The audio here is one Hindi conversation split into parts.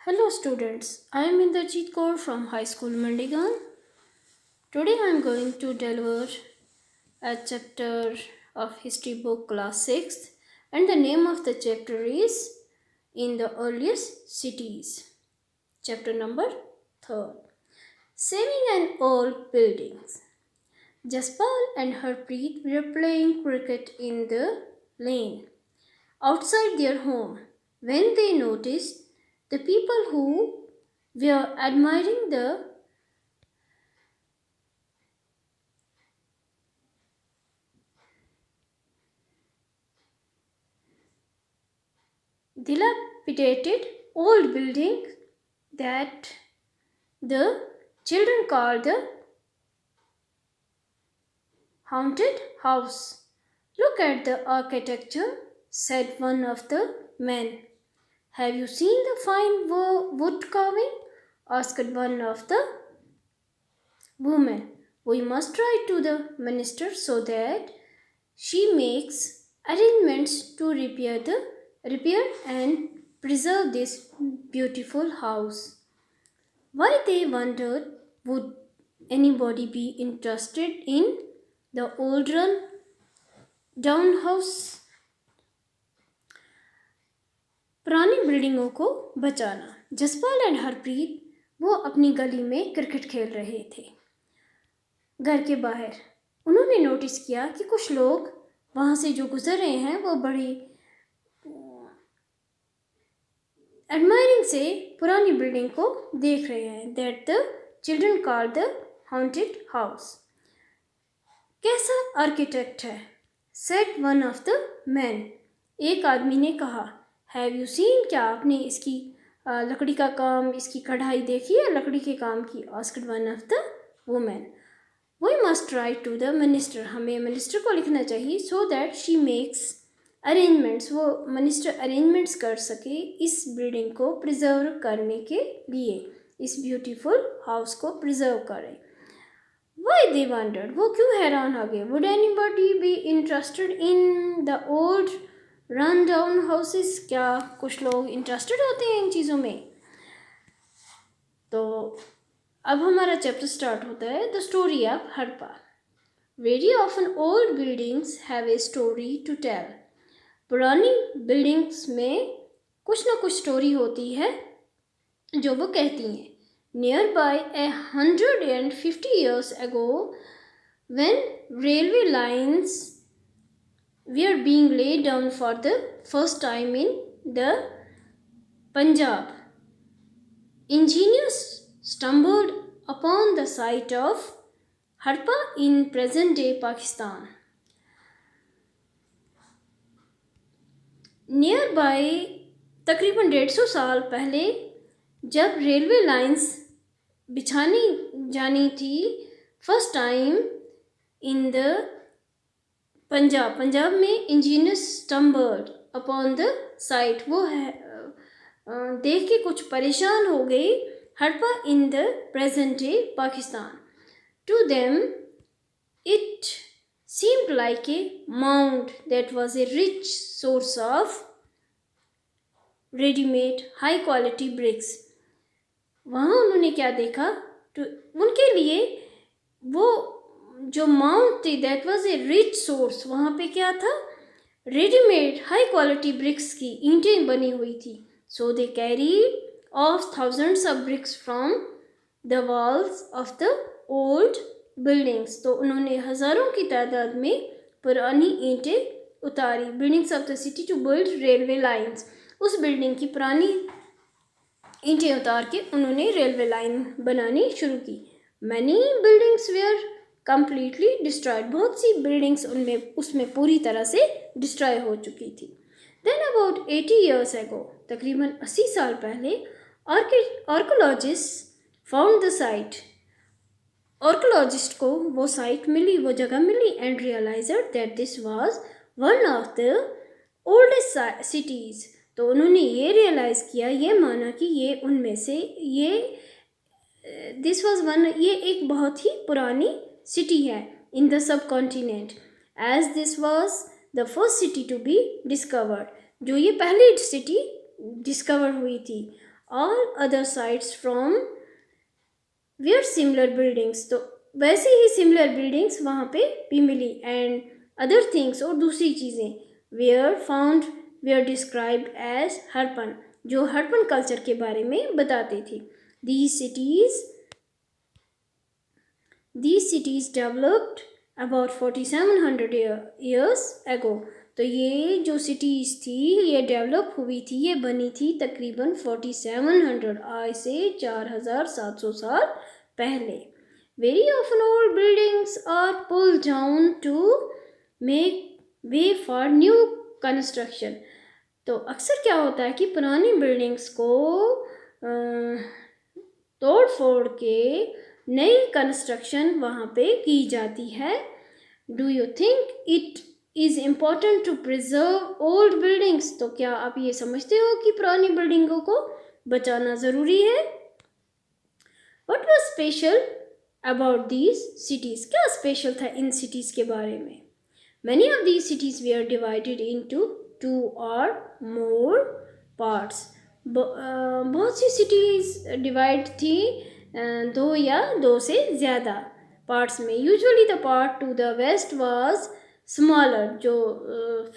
Hello students, I am Inderjeet Kaur from High School Mandigan. Today I am going to deliver a chapter of history book class 6th and the name of the chapter is In the Earliest Cities. Chapter number 3rd. Saving an Old Buildings. Jaspal and Harpreet were playing cricket in the lane outside their home when they noticed the people who were admiring the dilapidated old building that the children called the haunted house. Look at the architecture, said one of the men. Have you seen the fine wood carving? Asked one of the women. We must write to the minister so that she makes arrangements to repair and preserve this beautiful house. Why they wondered, would anybody be interested in the old run down house? पुरानी बिल्डिंगों को बचाना। जसपाल एंड हरप्रीत वो अपनी गली में क्रिकेट खेल रहे थे। घर के बाहर उन्होंने नोटिस किया कि कुछ लोग वहाँ से जो गुजर रहे हैं वो बड़ी एडमायरिंग से पुरानी बिल्डिंग को देख रहे हैं। That the children call the haunted house. कैसा आर्किटेक्ट है? Said one of the man. एक आदमी ने कहा। Have you seen? क्या आपने इसकी लकड़ी का काम, इसकी कढ़ाई देखी है लकड़ी के काम की? Asked one of the women. We must write to the minister. हमें मिनिस्टर को लिखना चाहिए so that she makes arrangements. वो मिनिस्टर अरेंजमेंट्स कर सके इस बिल्डिंग को प्रिजर्व करने के लिए, इस ब्यूटीफुल हाउस को प्रिजर्व करें। Why they wondered? वो क्यों हैरान हो गए? Would anybody be interested in the old run down houses? क्या कुछ लोग इंटरेस्टेड होते हैं इन चीज़ों में? तो अब हमारा चैप्टर स्टार्ट होता है the story of Harappa. Very often old buildings have a story to tell. पुरानी बिल्डिंग्स में कुछ ना कुछ स्टोरी होती है जो वो कहती हैं। Nearby 150 years ago, when railway lines were being laid down for the first time in the Punjab, engineers stumbled upon the site of Harpa in present-day Pakistan. Nearby तकरीबन 150 साल पहले जब रेलवे लाइंस बिछानी जानी थी first time in the Punjab में engineers stumbled upon the site. वो है देख के कुछ परेशान हो गए। Harappa in the present day Pakistan. To them it seemed like a mount that was a rich source of readymade high quality bricks. वहाँ उन्होंने क्या देखा? तो उनके लिए वो जो माउंट थी that was a rich source. वहाँ पे क्या था? रेडीमेड हाई क्वालिटी ब्रिक्स की ईंटें बनी हुई थी। So they carry off thousands of bricks from the walls of the old buildings. तो उन्होंने हज़ारों की तादाद में पुरानी ईंटें उतारी। Buildings of the city to build railway lines. उस बिल्डिंग की पुरानी ईंटें उतार के उन्होंने रेलवे लाइन बनानी शुरू की। Many buildings were completely destroyed. बहुत सी बिल्डिंग्स उसमें पूरी तरह से डिस्ट्रॉय हो चुकी थी। देन अबाउट 80 years ago, तकरीबन 80 साल पहले, archaeologist found the site. Archaeologist को वो साइट मिली, वो जगह मिली and realised that this was one of the oldest cities. तो उन्होंने ये रियलाइज़ किया, ये माना कि ये उनमें से दिस वाज वन, ये एक बहुत ही पुरानी सिटी है in the subcontinent. As this was the first city to be discovered. जो ये पहली सिटी डिस्कवर हुई थी all other sites from where similar buildings, तो वैसे ही similar buildings वहाँ पे भी मिली, and other things और दूसरी चीज़ें were described as हड़प्पन, जो हड़प्पन कल्चर के बारे में बताती थी. These cities developed about 4700 years ago. तो ये जो cities थी ये डेवलप हुई थी, ये बनी थी तकरीबन 4700 आज से 4700 साल पहले. Very often old buildings are pulled down to make way for new construction. तो अक्सर क्या होता है कि पुरानी बिल्डिंग्स को तोड़ फोड़ के नई कंस्ट्रक्शन वहाँ पे की जाती है. Do you think it is important to preserve old buildings? तो क्या आप ये समझते हो कि पुरानी बिल्डिंगों को बचाना ज़रूरी है? What was special about these cities? क्या स्पेशल था इन सिटीज़ के बारे में? Many of these cities we are divided into 2 or more parts. बहुत सी सिटीज़ डिवाइड थी 2 या 2 से ज़्यादा पार्ट्स में. Usually the part to the west was smaller. जो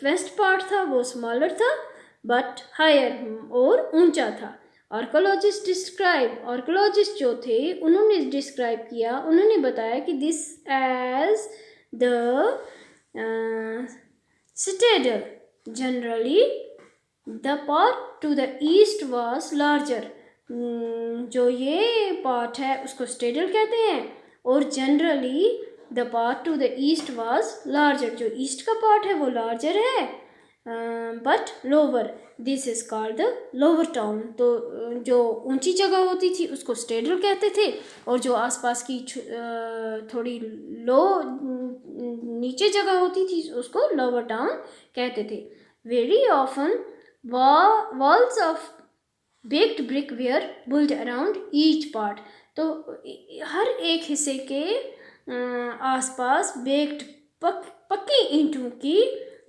वेस्ट पार्ट था वो स्मॉलर था बट हायर और ऊंचा था. आर्कोलॉजिस्ट जो थे उन्होंने डिस्क्राइब किया, उन्होंने बताया कि this as the citadel. Generally the part to the east was larger. जो ये पार्ट है उसको स्टेडल कहते हैं और generally the part to the east was larger. जो ईस्ट का पार्ट है वो लार्जर है but lower. This is called the lower town. तो जो ऊंची जगह होती थी उसको स्टेडल कहते थे और जो आसपास की थोड़ी नीचे जगह होती थी उसको लोअर टाउन कहते थे. Very often walls of baked brick were built around each part. तो हर एक हिस्से के आसपास बेक्ड पक्की ईंटों की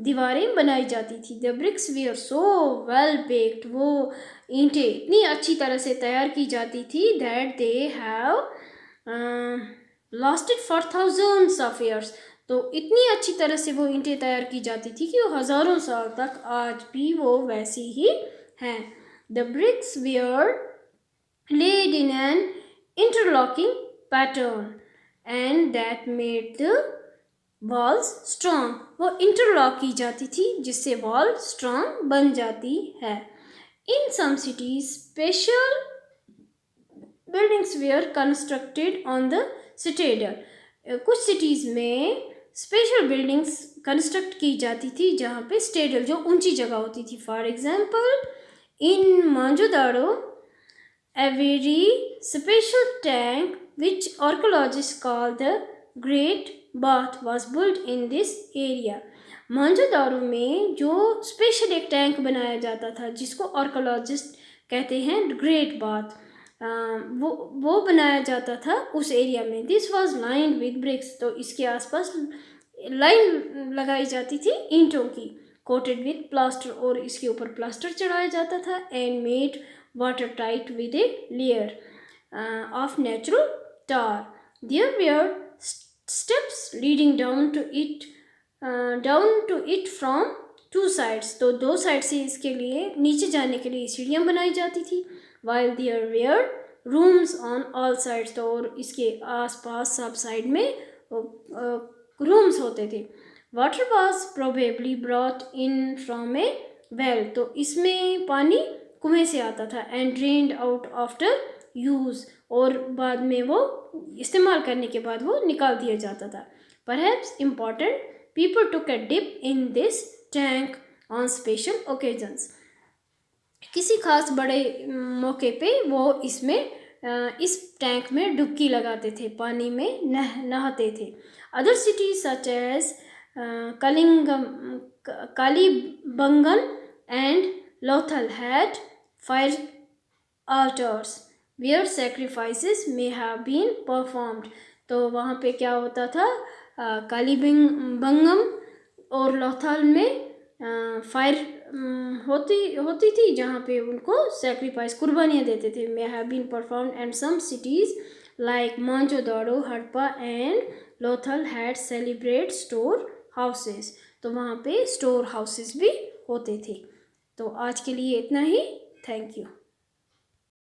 दीवारें बनाई जाती थी. The bricks were so well baked. वो ईंटें इतनी अच्छी तरह से तैयार की जाती थी that they have lasted for thousands of years. तो इतनी अच्छी तरह से वो ईंटें तैयार की जाती थी कि वो हज़ारों साल तक आज भी वो वैसी ही हैं. The bricks were laid in an interlocking pattern and that made the walls strong. वो इंटरलॉक की जाती थी जिससे वॉल स्ट्रॉन्ग बन जाती है. In some cities special buildings were constructed on the citadel. कुछ सिटीज़ में स्पेशल बिल्डिंग्स कंस्ट्रक्ट की जाती थी जहाँ पे स्टेडल जो ऊंची जगह होती थी. For example in Mohenjodaro a very special tank which archaeologists call the Great Bath was built in this area. Mohenjodaro में जो स्पेशल एक टैंक बनाया जाता था जिसको आर्कोलॉजिस्ट कहते हैं ग्रेट बाथ, वो बनाया जाता था उस एरिया में. This was lined with bricks. तो इसके आसपास लाइन लगाई जाती थी ईंटों की, कोटेड विद प्लास्टर, और इसके ऊपर प्लास्टर चढ़ाया जाता था. And made watertight with a layer of natural tar. There were steps leading down to it from 2 sides. तो 2 साइड से इसके लिए नीचे जाने के लिए सीढ़ियाँ बनाई जाती थी. While there were rooms on all sides. तो और इसके आसपास सब साइड में रूम्स होते थे. Water was probably brought in from a well. तो इसमें पानी कुएं से आता था. And drained out after use. और बाद में वो इस्तेमाल करने के बाद वो निकाल दिया जाता था. Perhaps important people took a dip in this tank on special occasions. किसी खास बड़े मौके पे वो इस टैंक में डुबकी लगाते थे, पानी में नहाते थे. Other cities such as Kalibangan and Lothal had fire altars where sacrifices may have been performed. तो वहाँ पे क्या होता था, कालीबंगम और लोथल में फायर होती थी जहाँ पे उनको सेक्रीफाइस कुर्बानियाँ देते थे. May have been perform and some cities like Mohenjodaro, Harappa and Lothal had celebrate storehouses. तो वहाँ पे स्टोर हाउसेस भी होते थे. तो आज के लिए इतना ही. Thank you.